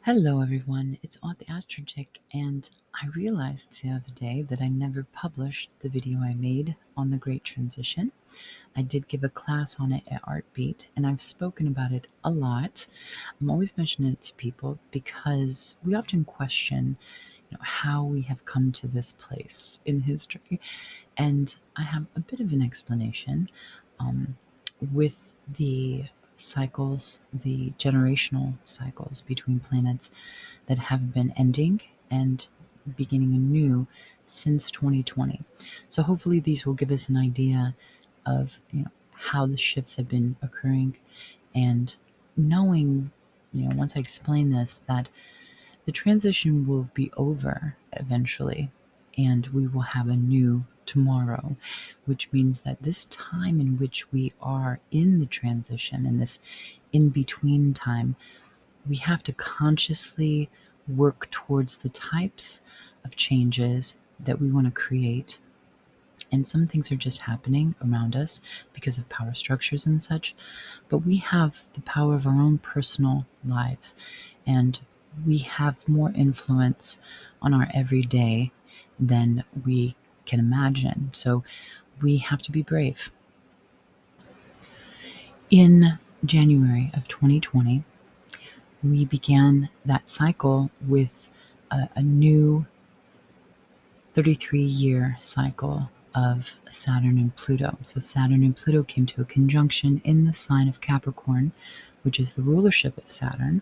Hello, everyone. It's Aunt the Astrochick, and I realized the other day that I never published the video I made on the Great Transition. I did give a class on it at Artbeat, and I've spoken about it a lot. I'm always mentioning it to people because we often question, how we have come to this place in history, and I have a bit of an explanation um, with the cycles, the generational cycles between planets that have been ending and beginning anew since 2020. So hopefully these will give us an idea of how the shifts have been occurring, and knowing, once I explain this, that the transition will be over eventually, and we will have a new tomorrow, which means that this time in which we are in the transition, in this in between time, we have to consciously work towards the types of changes that we want to create. And some things are just happening around us because of power structures and such, but we have the power of our own personal lives, and we have more influence on our everyday than we can imagine. So we have to be brave. In January of 2020, we began that cycle with a new 33-year cycle of Saturn and Pluto. So Saturn and Pluto came to a conjunction in the sign of Capricorn, which is the rulership of Saturn.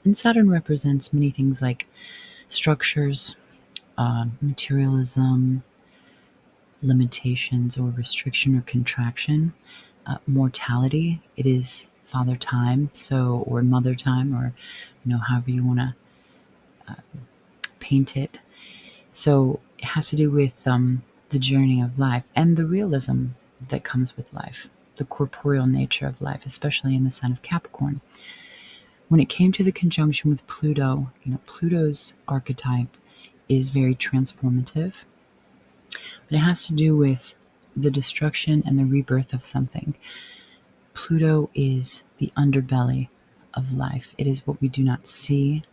And Saturn represents many things like structures, materialism, limitations or restriction or contraction, mortality. It is father time, or mother time, or however you want to paint it. So it has to do with the journey of life and the realism that comes with life, the corporeal nature of life, especially in the sign of Capricorn. When it came to the conjunction with Pluto, Pluto's archetype is very transformative, but it has to do with the destruction and the rebirth of something. Pluto is the underbelly of life. It is what we do not see.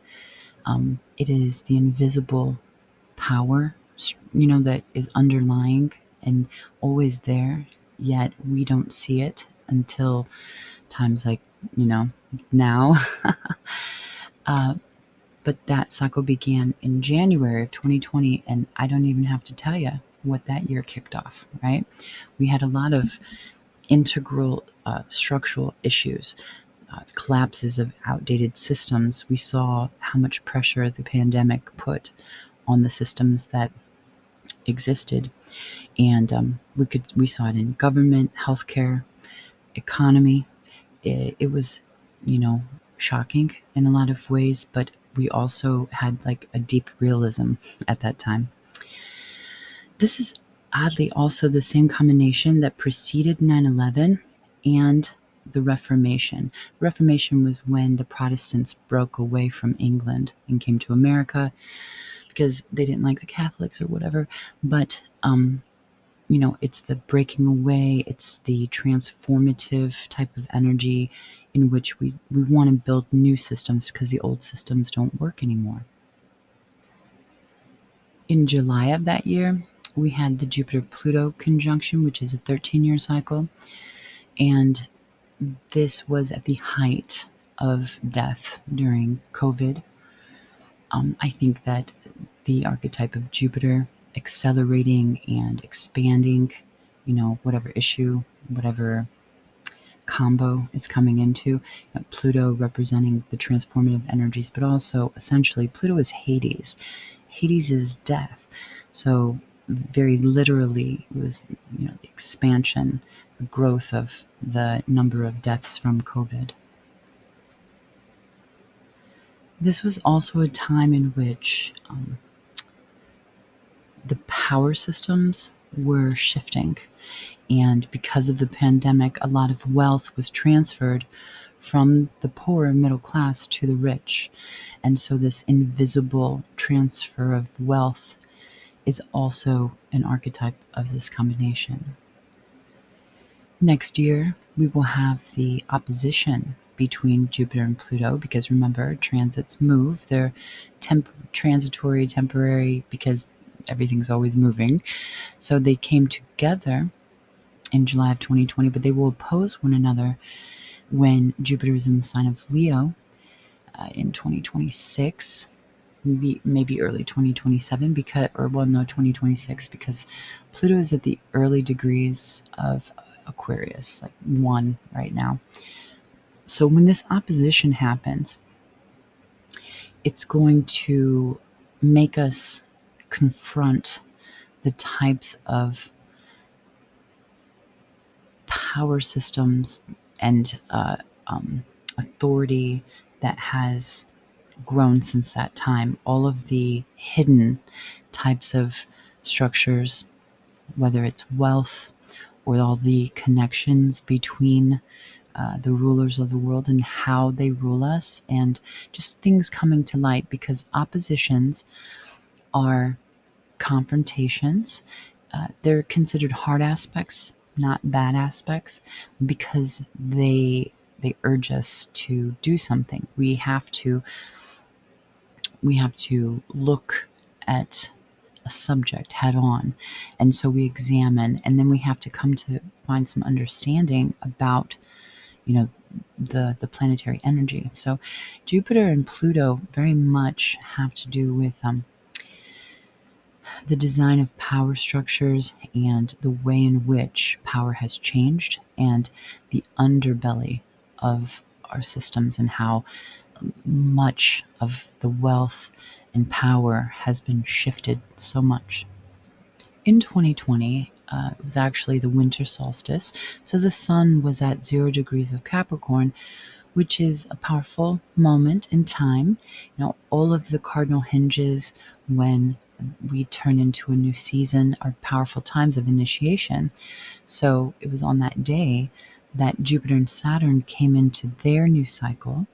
It is the invisible power, that is underlying and always there, yet we don't see it until times like, now. But that cycle began in January of 2020, and I don't even have to tell you what that year kicked off, right? We had a lot of integral structural issues, collapses of outdated systems. We saw how much pressure the pandemic put on the systems that existed, and we saw it in government, healthcare, economy. It was, shocking in a lot of ways, but we also had like a deep realism at that time. This is oddly also the same combination that preceded 9/11 and the Reformation. The Reformation was when the Protestants broke away from England and came to America because they didn't like the Catholics or whatever. But it's the breaking away, it's the transformative type of energy in which we want to build new systems because the old systems don't work anymore. In July of that year, we had the Jupiter-Pluto conjunction, which is a 13-year cycle, and this was at the height of death during COVID. I think that the archetype of Jupiter accelerating and expanding, whatever issue, whatever combo it's coming into. Pluto representing the transformative energies, but also essentially Pluto is Hades. Hades is death. So very literally it was, the expansion, the growth of the number of deaths from COVID. This was also a time in which the power systems were shifting. And because of the pandemic, a lot of wealth was transferred from the poor and middle class to the rich. And so this invisible transfer of wealth is also an archetype of this combination. Next year, we will have the opposition between Jupiter and Pluto, because remember, transits move. They're transitory, temporary, because everything's always moving. So they came together in July of 2020, but they will oppose one another when Jupiter is in the sign of Leo in 2026, maybe early 2027, 2026, because Pluto is at the early degrees of Aquarius, like 1 right now. So when this opposition happens, it's going to make us confront the types of power systems and authority that has grown since that time. All of the hidden types of structures, whether it's wealth or all the connections between the rulers of the world and how they rule us, and just things coming to light, because oppositions are confrontations. They're considered hard aspects, not bad aspects, because they urge us to do something. We have to look at a subject head on, and so we examine, and then we have to come to find some understanding about the planetary energy. So Jupiter and Pluto very much have to do with the design of power structures and the way in which power has changed, and the underbelly of our systems, and how much of the wealth and power has been shifted so much. In 2020, it was actually the winter solstice, so the sun was at 0 degrees of Capricorn, which is a powerful moment in time. All of the cardinal hinges when we turn into a new season are powerful times of initiation. So it was on that day that Jupiter and Saturn came into their new cycle,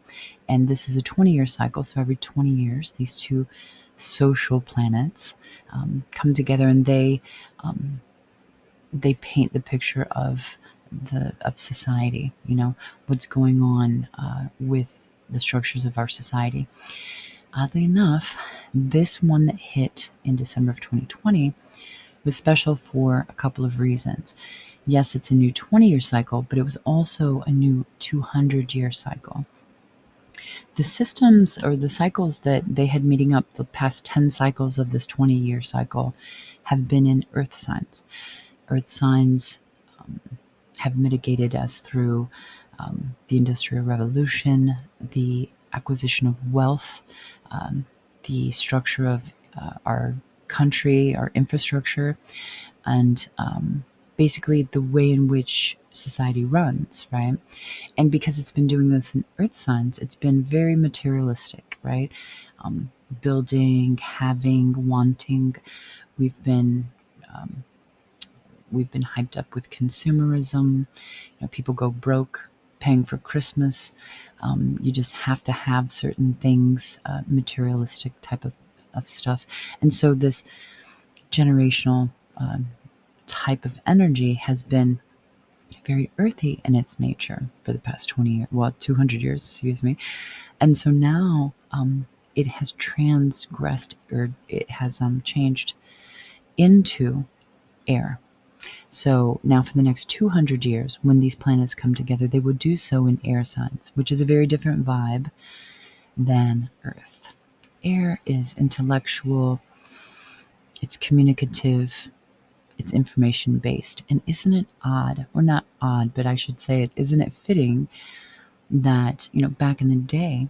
and this is a 20-year cycle. So every 20 years, these two social planets come together, and they paint the picture of society. What's going on with the structures of our society. Oddly enough, this one that hit in December of 2020 was special for a couple of reasons. Yes, it's a new 20-year cycle, but it was also a new 200-year cycle. The systems, or the cycles that they had meeting up, the past 10 cycles of this 20-year cycle, have been in earth signs. Earth signs have mitigated us through the Industrial Revolution, the acquisition of wealth, the structure of our country, our infrastructure, and basically the way in which society runs, right? And because it's been doing this in earth signs, it's been very materialistic, right? Building, having, wanting. We've been hyped up with consumerism. People go broke paying for Christmas. You just have to have certain things, materialistic type of stuff. And so this generational type of energy has been very earthy in its nature for the past 200 years, excuse me. And so now it has transgressed, or it has changed into air. So now for the next 200 years, when these planets come together, they would do so in air signs, which is a very different vibe than Earth. Air is intellectual, it's communicative, it's information based. And isn't it odd, or not odd, but I should say it, isn't it fitting that, back in the day,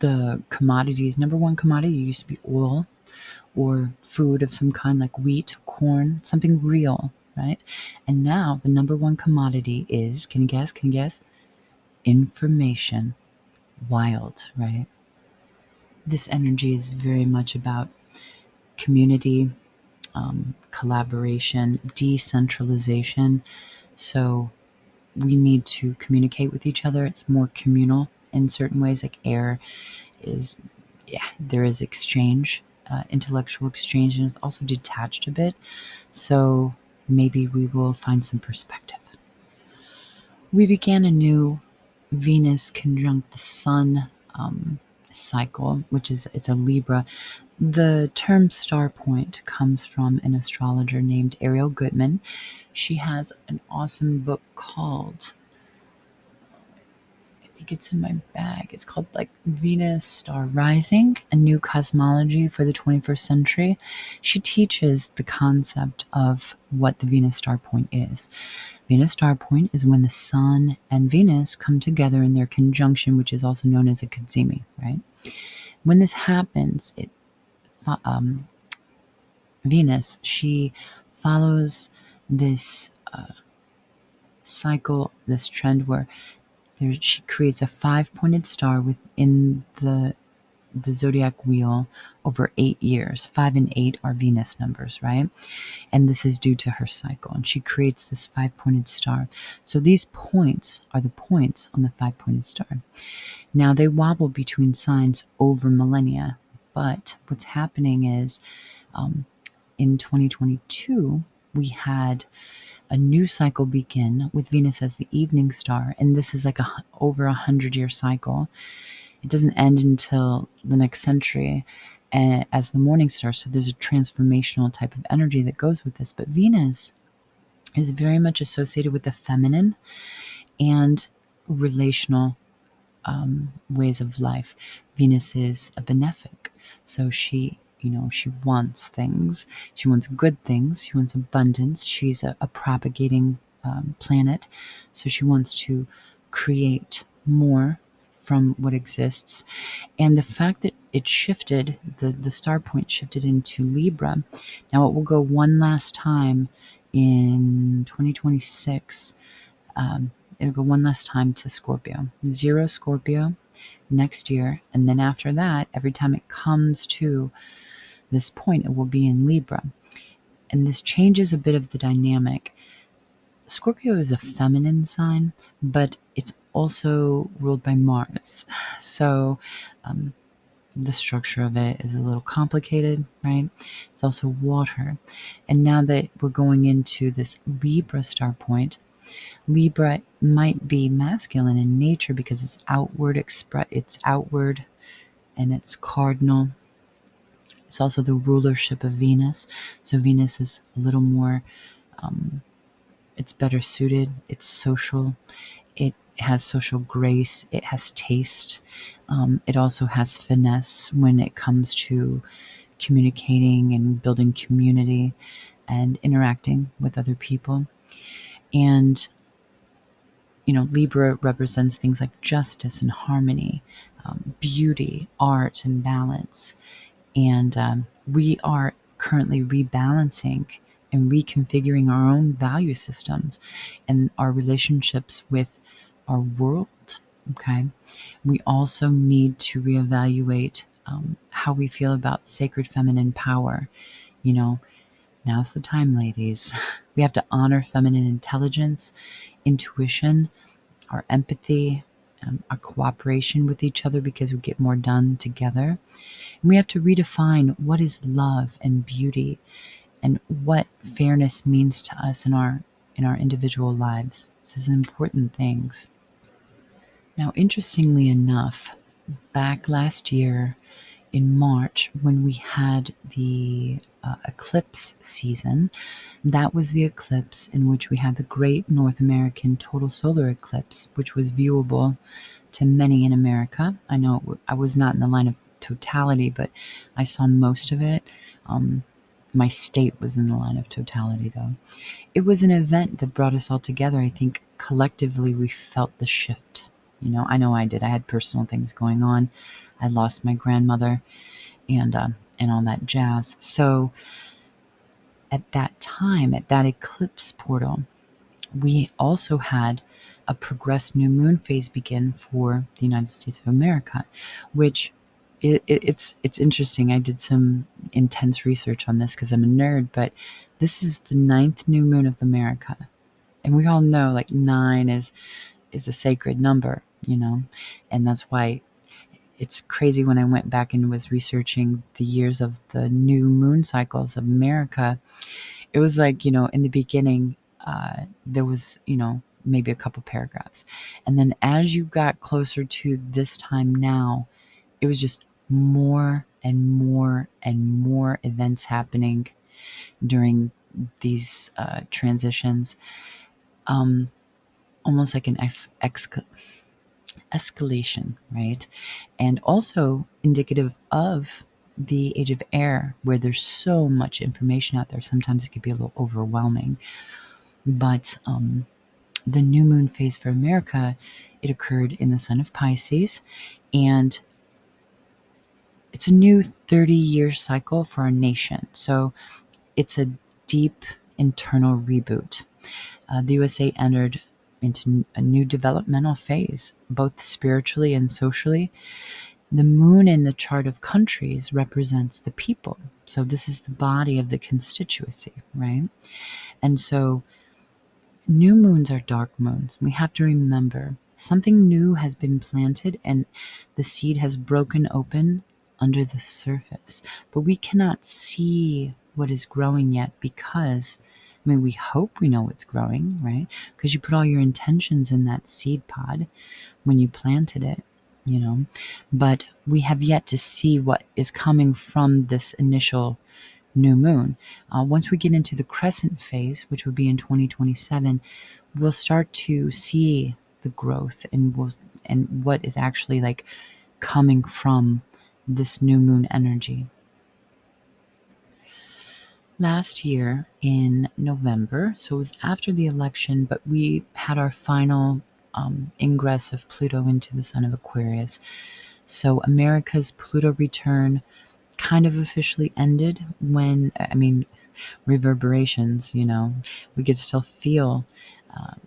the commodities, number one commodity used to be oil or food of some kind, like wheat, corn, something real, right? And now the number one commodity is, can you guess? Information. Wild, right? This energy is very much about community, collaboration, decentralization. So we need to communicate with each other. It's more communal in certain ways, like air is, there is exchange, intellectual exchange, and it's also detached a bit. So maybe we will find some perspective. We began a new Venus conjunct the Sun cycle, which is it's a Libra. The term star point comes from an astrologer named Ariel Goodman. She has an awesome book called, I think it's in my bag. It's called like Venus Star Rising, a new cosmology for the 21st century. She teaches the concept of what the Venus star point is. Venus star point is when the Sun and Venus come together in their conjunction, which is also known as a cazimi, right? When this happens, Venus, she follows this cycle, this trend where she creates a five-pointed star within the zodiac wheel over 8 years. 5 and 8 are Venus numbers, right? And this is due to her cycle. And she creates this five-pointed star. So these points are the points on the five-pointed star. Now they wobble between signs over millennia, but what's happening is in 2022, we had a new cycle begin with Venus as the evening star, and this is like over 100-year cycle. It doesn't end until the next century as the morning star, so there's a transformational type of energy that goes with this. But Venus is very much associated with the feminine and relational ways of life. Venus is a benefic, so she wants things. She wants good things. She wants abundance. She's a propagating planet, so she wants to create more from what exists. And the fact that it shifted, the star point shifted into Libra. Now it will go one last time in 2026. It'll go one last time to Scorpio. 0 Scorpio next year. And then after that, every time it comes to this point, it will be in Libra. And this changes a bit of the dynamic. Scorpio is a feminine sign, but it's also ruled by Mars. So the structure of it is a little complicated, right? It's also water. And now that we're going into this Libra star point, Libra might be masculine in nature because it's outward and it's cardinal. It's also the rulership of Venus. So Venus is a little more, it's better suited. It's social. It has social grace. It has taste. It also has finesse when it comes to communicating and building community and interacting with other people. And Libra represents things like justice and harmony, beauty, art, and balance. And we are currently rebalancing and reconfiguring our own value systems and our relationships with our world. Okay. We also need to reevaluate how we feel about sacred feminine power. Now's the time, ladies. We have to honor feminine intelligence, intuition, our empathy, our cooperation with each other because we get more done together. And we have to redefine what is love and beauty and what fairness means to us in our individual lives. This is important things. Now, interestingly enough, back last year in March, when we had the eclipse season, that was the eclipse in which we had the Great North American Total Solar Eclipse, which was viewable to many in America. I know I was not in the line of totality, but I saw most of it. My state was in the line of totality, though. It was an event that brought us all together. I think collectively we felt the shift. I know I did. I had personal things going on. I lost my grandmother and all that jazz. So at that time, at that eclipse portal, we also had a progressed new moon phase begin for the United States of America, which it's interesting. I did some intense research on this because I'm a nerd, but this is the 9th new moon of America. And we all know like 9 is a sacred number, and that's why it's crazy when I went back and was researching the years of the new moon cycles of America. It was like, in the beginning, there was, maybe a couple paragraphs. And then as you got closer to this time now, it was just more and more and more events happening during these transitions, almost like an escalation, right? And also indicative of the age of air, where there's so much information out there. Sometimes it could be a little overwhelming. But the new moon phase for America, it occurred in the sign of Pisces, and it's a new 30-year cycle for our nation. So it's a deep internal reboot. The USA entered into a new developmental phase, both spiritually and socially. The moon in the chart of countries represents the people. So this is the body of the constituency, right? And so new moons are dark moons. We have to remember something new has been planted and the seed has broken open under the surface. But we cannot see what is growing yet because, we hope we know what's growing, right? Because you put all your intentions in that seed pod when you planted it, But we have yet to see what is coming from this initial new moon. Once we get into the crescent phase, which will be in 2027, we'll start to see the growth and what is actually like coming from this new moon energy. Last year in November, so it was after the election, but we had our final ingress of Pluto into the sign of Aquarius. So America's Pluto return kind of officially ended when, reverberations, we could still feel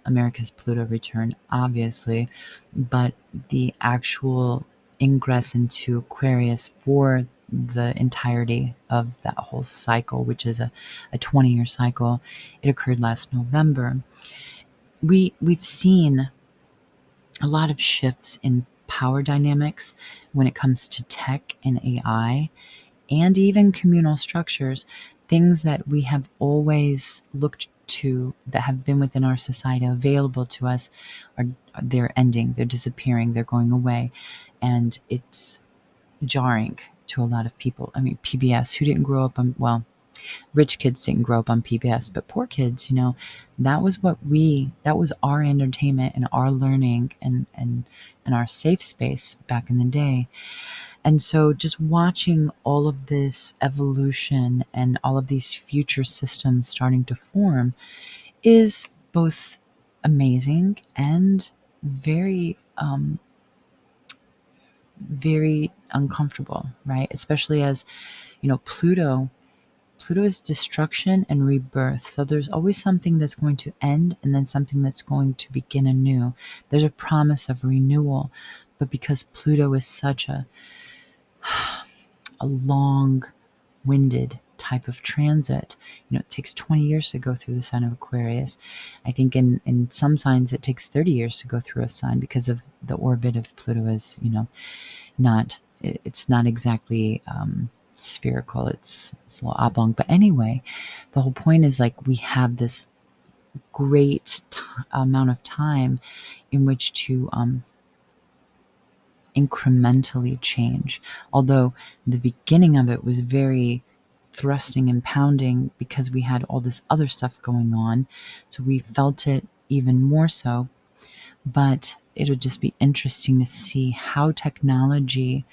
America's Pluto return, obviously, but the actual ingress into Aquarius for the entirety of that whole cycle, which is a 20-year cycle, it occurred last November. We've seen a lot of shifts in power dynamics when it comes to tech and AI, and even communal structures, things that we have always looked to that have been within our society available to us, they're ending, they're disappearing, they're going away, and it's jarring to a lot of people. PBS, who didn't grow up on, well, rich kids didn't grow up on PBS, but poor kids, that was that was our entertainment and our learning and our safe space back in the day. And so just watching all of this evolution and all of these future systems starting to form is both amazing and very, very uncomfortable, right? Especially as, Pluto is destruction and rebirth. So there's always something that's going to end and then something that's going to begin anew. There's a promise of renewal. But because Pluto is such a long-winded type of transit, it takes 20 years to go through the sign of Aquarius. I think in some signs it takes 30 years to go through a sign because of the orbit of Pluto is, it's not exactly spherical, it's a little oblong. But anyway, the whole point is like we have this great amount of time in which to incrementally change. Although the beginning of it was very thrusting and pounding because we had all this other stuff going on. So we felt it even more so. But it'll just be interesting to see how technology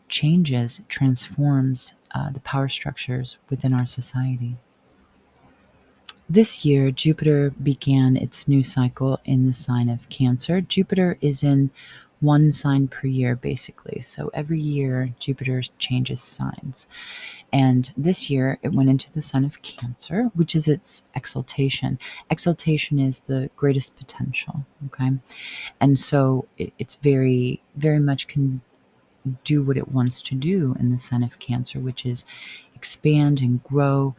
changes, transforms the power structures within our society. This year, Jupiter began its new cycle in the sign of Cancer. Jupiter is in one sign per year, basically. So every year, Jupiter changes signs. And this year, it went into the sign of Cancer, which is its exaltation. Exaltation is the greatest potential, okay? And so it's very, very much can do what it wants to do in the sign of Cancer, which is expand and grow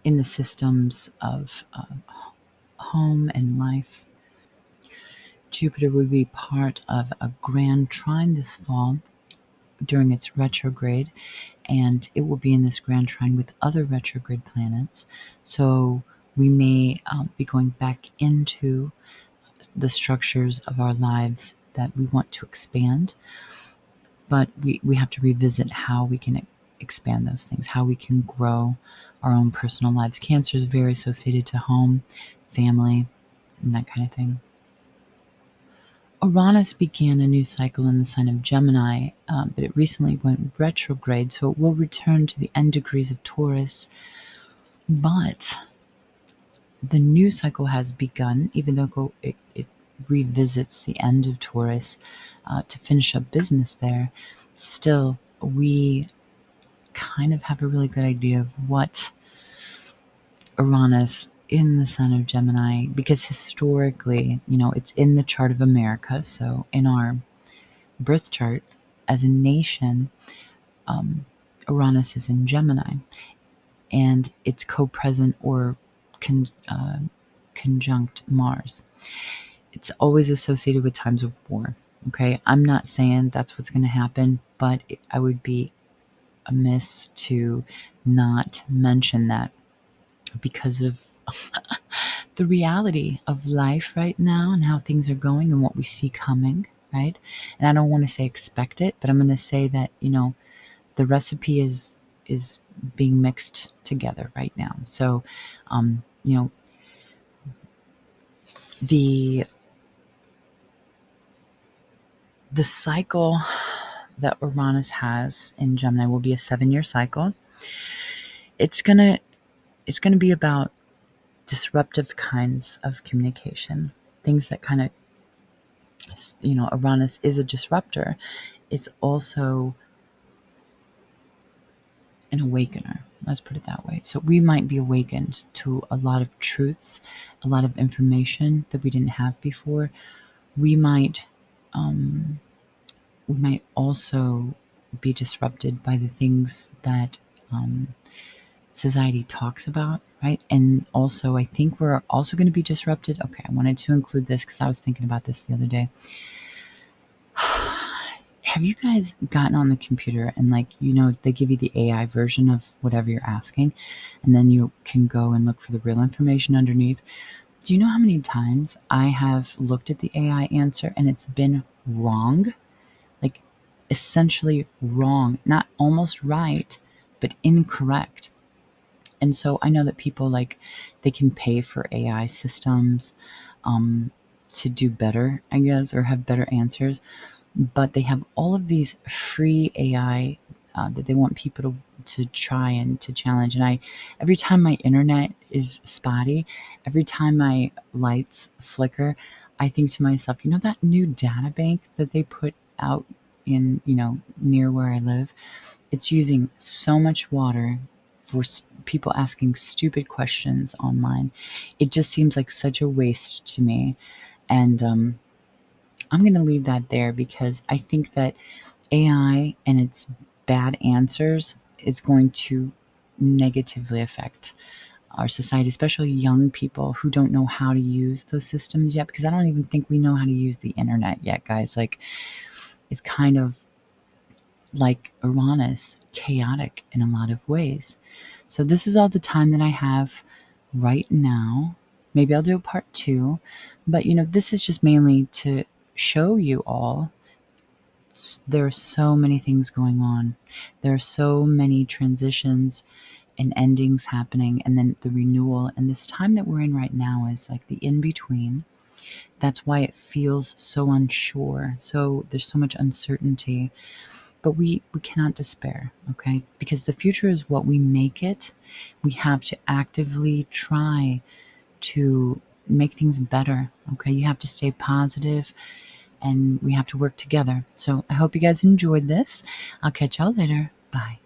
in the systems of home and life. Jupiter will be part of a grand trine this fall during its retrograde, and it will be in this grand trine with other retrograde planets. So We may be going back into the structures of our lives that we want to expand, but we have to revisit how we can expand those things, how we can grow our own personal lives. Cancer is very associated to home, family, and that kind of thing. Uranus began a new cycle in the sign of Gemini, but it recently went retrograde, so it will return to the end degrees of Taurus. But the new cycle has begun, even though it revisits the end of Taurus to finish up business there. Still, we kind of have a really good idea of what Uranus in the sign of Gemini, because historically, it's in the chart of America. So in our birth chart as a nation, Uranus is in Gemini, and it's co-present or conjunct Mars. It's always associated with times of war. Okay, I'm not saying that's what's going to happen, but I would be amiss to not mention that because of the reality of life right now and how things are going and what we see coming, right? And I don't want to say expect it, but I'm going to say that, the recipe is being mixed together right now. So, the cycle that Uranus has in Gemini will be a 7-year cycle. It's gonna be about disruptive kinds of communication, things that kind of, Uranus is a disruptor. It's also an awakener. Let's put it that way. So we might be awakened to a lot of truths, a lot of information that we didn't have before. We might also be disrupted by the things that society talks about, right? And also, I think we're also going to be disrupted. Okay, I wanted to include this because I was thinking about this the other day. Have you guys gotten on the computer and they give you the AI version of whatever you're asking, and then you can go and look for the real information underneath? Do you know how many times I have looked at the AI answer and it's been wrong? Like, essentially wrong, not almost right, but incorrect. And so I know that people they can pay for AI systems to do better, I guess, or have better answers. But they have all of these free AI that they want people to try and to challenge. And every time my internet is spotty, every time my lights flicker, I think to myself, that new data bank that they put out in, near where I live, it's using so much water for people asking stupid questions online. It just seems like such a waste to me. And I'm going to leave that there because I think that AI and its bad answers is going to negatively affect our society, especially young people who don't know how to use those systems yet, because I don't even think we know how to use the internet yet, guys. It's kind of like Uranus, chaotic in a lot of ways. So this is all the time that I have right now. Maybe I'll do a part 2, but this is just mainly to show you all there are so many things going on. There are so many transitions and endings happening, and then the renewal. And this time that we're in right now is like the in between. That's why it feels so unsure. So there's so much uncertainty. But we cannot despair, okay? Because the future is what we make it. We have to actively try to make things better, okay? You have to stay positive, and we have to work together. So I hope you guys enjoyed this. I'll catch y'all later. Bye.